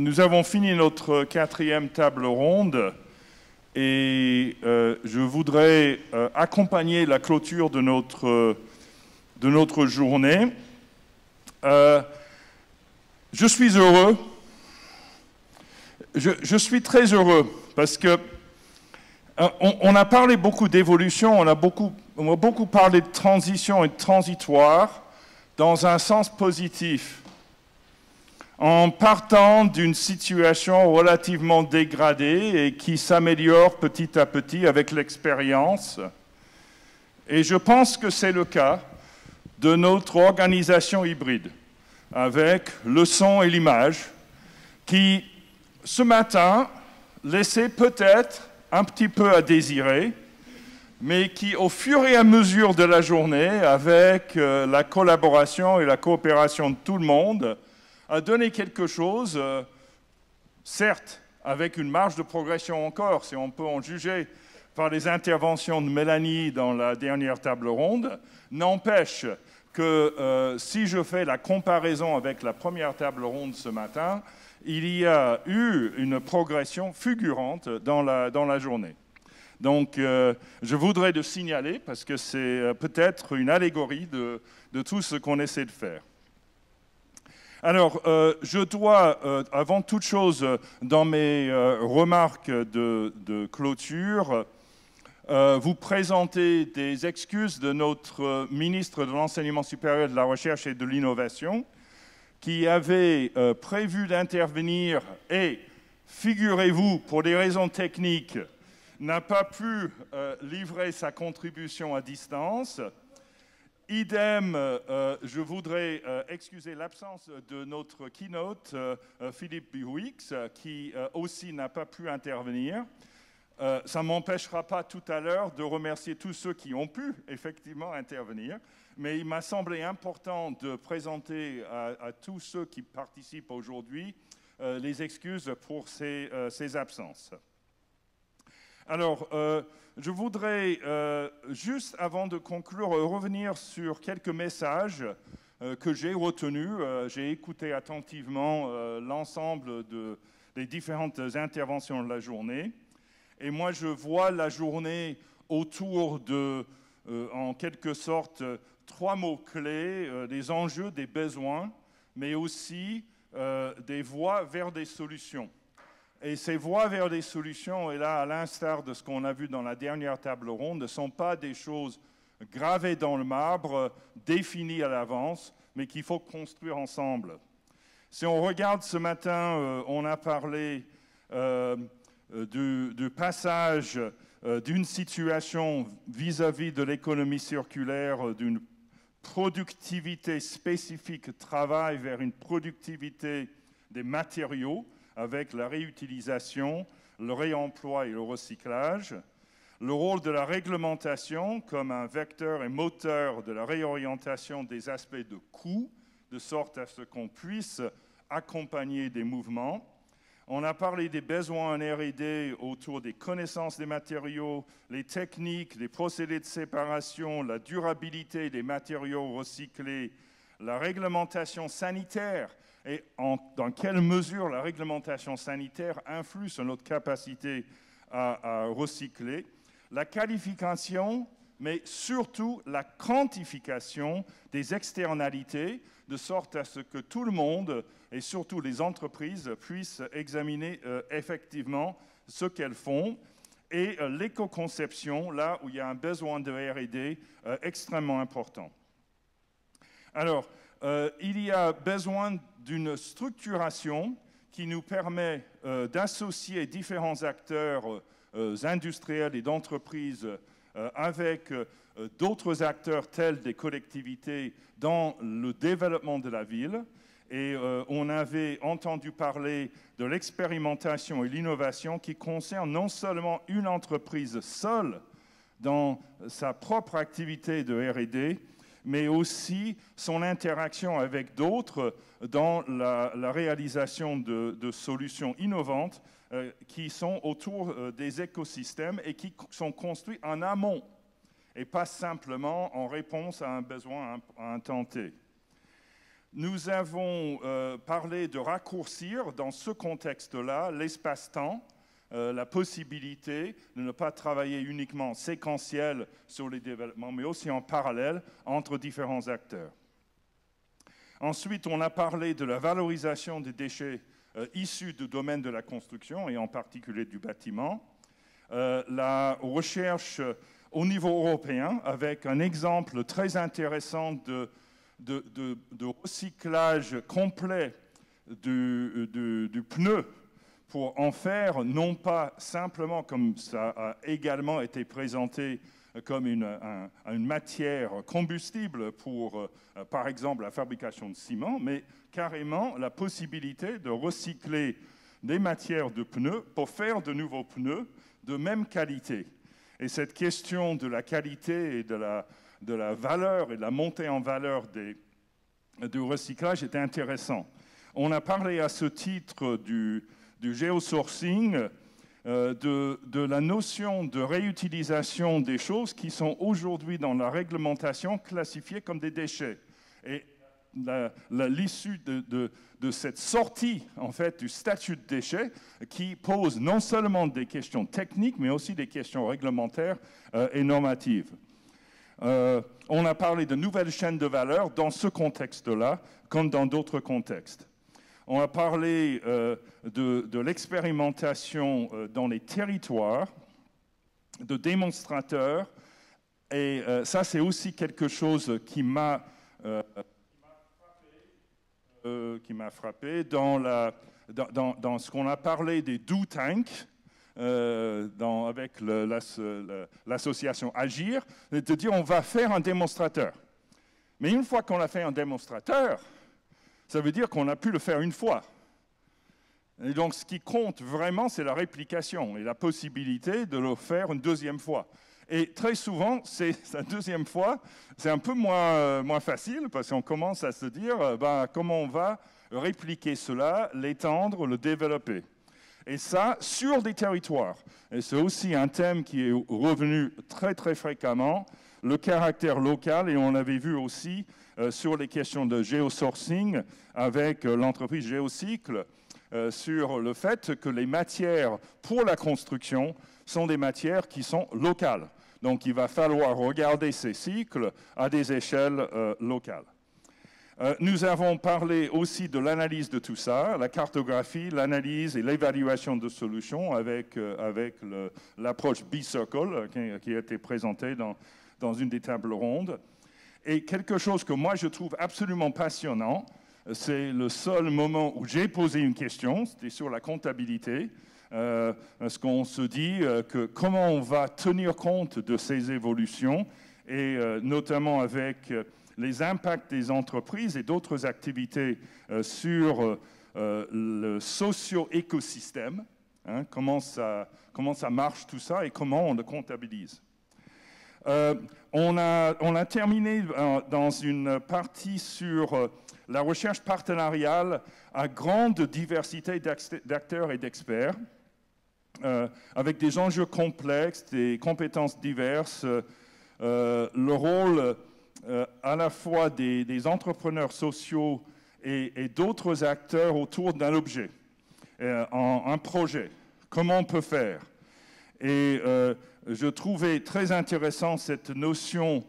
nous avons fini notre quatrième table ronde et je voudrais accompagner la clôture de notre journée. Je suis heureux, je suis très heureux parce que on a parlé beaucoup d'évolution, on a beaucoup parlé de transition et de transitoire dans un sens positif. En partant d'une situation relativement dégradée et qui s'améliore petit à petit avec l'expérience. Et je pense que c'est le cas de notre organisation hybride, avec le son et l'image, qui, ce matin, laissait peut-être un petit peu à désirer, mais qui, au fur et à mesure de la journée, avec la collaboration et la coopération de tout le monde, a donné quelque chose, certes, avec une marge de progression encore, si on peut en juger par les interventions de Mélanie dans la dernière table ronde, n'empêche que si je fais la comparaison avec la première table ronde ce matin, il y a eu une progression fulgurante dans la journée. Donc, je voudrais le signaler parce que c'est peut-être une allégorie de tout ce qu'on essaie de faire. Alors, je dois, avant toute chose, dans mes remarques de clôture, vous présenter des excuses de notre ministre de l'Enseignement supérieur, de la Recherche et de l'Innovation, qui avait prévu d'intervenir et, figurez-vous, pour des raisons techniques, n'a pas pu livrer sa contribution à distance. Idem, je voudrais excuser l'absence de notre keynote, Philippe Biouix, qui aussi n'a pas pu intervenir. Ça ne m'empêchera pas tout à l'heure de remercier tous ceux qui ont pu effectivement intervenir, mais il m'a semblé important de présenter à tous ceux qui participent aujourd'hui les excuses pour ces absences. Alors, je voudrais, juste avant de conclure, revenir sur quelques messages que j'ai retenus. J'ai écouté attentivement l'ensemble des différentes interventions de la journée. Et moi, je vois la journée autour de, en quelque sorte, trois mots-clés, des enjeux, des besoins, mais aussi des voies vers des solutions. Et ces voies vers des solutions, et là, à l'instar de ce qu'on a vu dans la dernière table ronde, ne sont pas des choses gravées dans le marbre, définies à l'avance, mais qu'il faut construire ensemble. Si on regarde ce matin, on a parlé du passage d'une situation vis-à-vis de l'économie circulaire, d'une productivité spécifique travail vers une productivité des matériaux, avec la réutilisation, le réemploi et le recyclage, le rôle de la réglementation comme un vecteur et moteur de la réorientation des aspects de coût, de sorte à ce qu'on puisse accompagner des mouvements. On a parlé des besoins en R&D autour des connaissances des matériaux, les techniques, les procédés de séparation, la durabilité des matériaux recyclés, la réglementation sanitaire, et dans quelle mesure la réglementation sanitaire influe sur notre capacité à recycler, la qualification, mais surtout la quantification des externalités, de sorte à ce que tout le monde, et surtout les entreprises, puissent examiner effectivement ce qu'elles font, et l'éco-conception, là où il y a un besoin de R&D extrêmement important. Alors, il y a besoin d'une structuration qui nous permet d'associer différents acteurs industriels et d'entreprises avec d'autres acteurs tels des collectivités dans le développement de la ville. Et on avait entendu parler de l'expérimentation et l'innovation qui concerne non seulement une entreprise seule dans sa propre activité de R&D, mais aussi son interaction avec d'autres dans la réalisation de solutions innovantes qui sont autour des écosystèmes et qui sont construits en amont et pas simplement en réponse à un besoin à un temps T. Nous avons parlé de raccourcir dans ce contexte-là l'espace-temps, la possibilité de ne pas travailler uniquement séquentiel sur les développements, mais aussi en parallèle entre différents acteurs. Ensuite, on a parlé de la valorisation des déchets issus du domaine de la construction, et en particulier du bâtiment. La recherche au niveau européen, avec un exemple très intéressant de recyclage complet du pneu, pour en faire non pas simplement, comme ça a également été présenté, comme une matière combustible pour, par exemple, la fabrication de ciment, mais carrément la possibilité de recycler des matières de pneus pour faire de nouveaux pneus de même qualité. Et cette question de la qualité et de la valeur et de la montée en valeur du recyclage est intéressant. On a parlé à ce titre du géosourcing, de la notion de réutilisation des choses qui sont aujourd'hui dans la réglementation classifiées comme des déchets. Et l'issue de cette sortie, en fait, du statut de déchet, qui pose non seulement des questions techniques, mais aussi des questions réglementaires et normatives. On a parlé de nouvelles chaînes de valeur dans ce contexte-là, comme dans d'autres contextes. On a parlé de l'expérimentation dans les territoires, de démonstrateurs, et ça c'est aussi quelque chose qui m'a frappé dans ce qu'on a parlé des do tanks, avec l'association Agir, de dire on va faire un démonstrateur. Mais une fois qu'on a fait un démonstrateur, ça veut dire qu'on a pu le faire une fois. Et donc, ce qui compte vraiment, c'est la réplication et la possibilité de le faire une deuxième fois. Et très souvent, la deuxième fois, c'est un peu moins facile parce qu'on commence à se dire comment on va répliquer cela, l'étendre, le développer. Et ça, sur des territoires. Et c'est aussi un thème qui est revenu très, très fréquemment, le caractère local, et on l'avait vu aussi sur les questions de géosourcing avec l'entreprise Géocycle, sur le fait que les matières pour la construction sont des matières qui sont locales. Donc il va falloir regarder ces cycles à des échelles locales. Nous avons parlé aussi de l'analyse de tout ça, la cartographie, l'analyse et l'évaluation de solutions avec l'approche B-Circle qui a été présentée dans une des tables rondes. Et quelque chose que moi je trouve absolument passionnant, c'est le seul moment où j'ai posé une question, c'était sur la comptabilité, parce qu'on se dit que comment on va tenir compte de ces évolutions, et notamment avec les impacts des entreprises et d'autres activités sur le socio-écosystème, hein, comment ça marche tout ça et comment on le comptabilise. On a terminé dans une partie sur la recherche partenariale à grande diversité d'acteurs et d'experts, avec des enjeux complexes, des compétences diverses, le rôle à la fois des entrepreneurs sociaux et d'autres acteurs autour d'un objet, un projet. Comment on peut faire? Et je trouvais très intéressant cette notion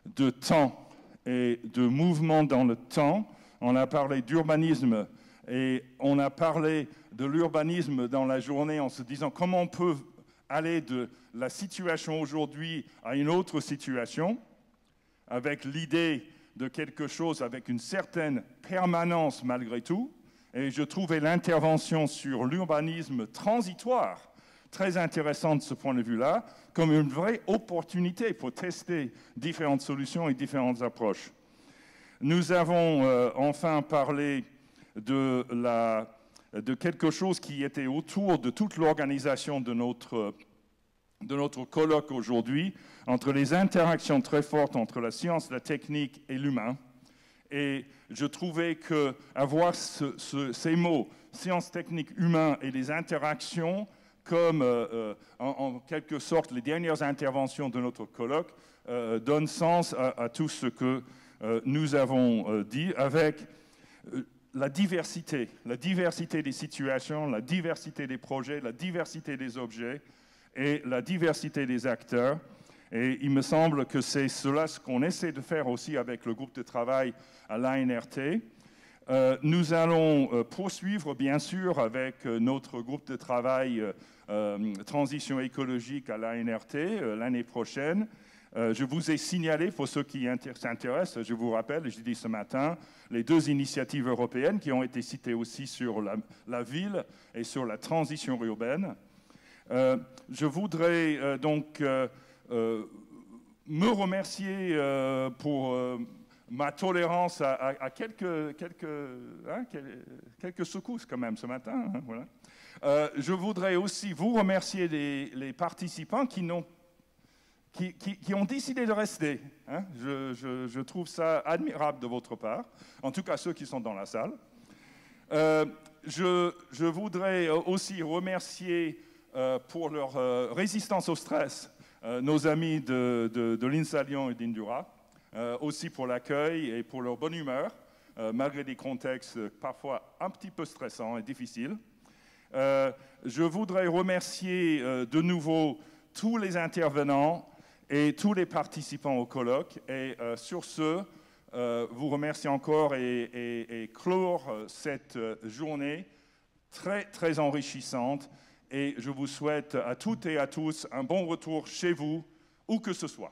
de temps et de mouvement dans le temps. On a parlé d'urbanisme et on a parlé de l'urbanisme dans la journée en se disant comment on peut aller de la situation aujourd'hui à une autre situation, avec l'idée de quelque chose avec une certaine permanence malgré tout. Et je trouvais l'intervention sur l'urbanisme transitoire très intéressante de ce point de vue-là, comme une vraie opportunité pour tester différentes solutions et différentes approches. Nous avons enfin parlé de quelque chose qui était autour de toute l'organisation de notre colloque aujourd'hui, entre les interactions très fortes entre la science, la technique et l'humain. Et je trouvais qu'avoir ces mots, science, technique, humain et les interactions, comme en quelque sorte les dernières interventions de notre colloque, donnent sens à tout ce que nous avons dit, avec la diversité des situations, la diversité des projets, la diversité des objets et la diversité des acteurs. Et il me semble que c'est cela ce qu'on essaie de faire aussi avec le groupe de travail à l'ANRT. Nous allons poursuivre, bien sûr, avec notre groupe de travail transition écologique à l'ANRT l'année prochaine. Je vous ai signalé, pour ceux qui s'intéressent, je vous rappelle, je dis ce matin, les 2 initiatives européennes qui ont été citées aussi sur la ville et sur la transition urbaine. Je voudrais donc me remercier pour ma tolérance à quelques secousses quand même ce matin. Hein, voilà. Je voudrais aussi vous remercier les participants qui ont décidé de rester. Hein. Je trouve ça admirable de votre part, en tout cas ceux qui sont dans la salle. Je voudrais aussi remercier pour leur résistance au stress nos amis de l'INSA Lyon et d'Indura, aussi pour l'accueil et pour leur bonne humeur, malgré des contextes parfois un petit peu stressants et difficiles. Je voudrais remercier de nouveau tous les intervenants et tous les participants au colloque. Et sur ce, vous remercier encore et clore cette journée très, très enrichissante. Et je vous souhaite à toutes et à tous un bon retour chez vous, où que ce soit.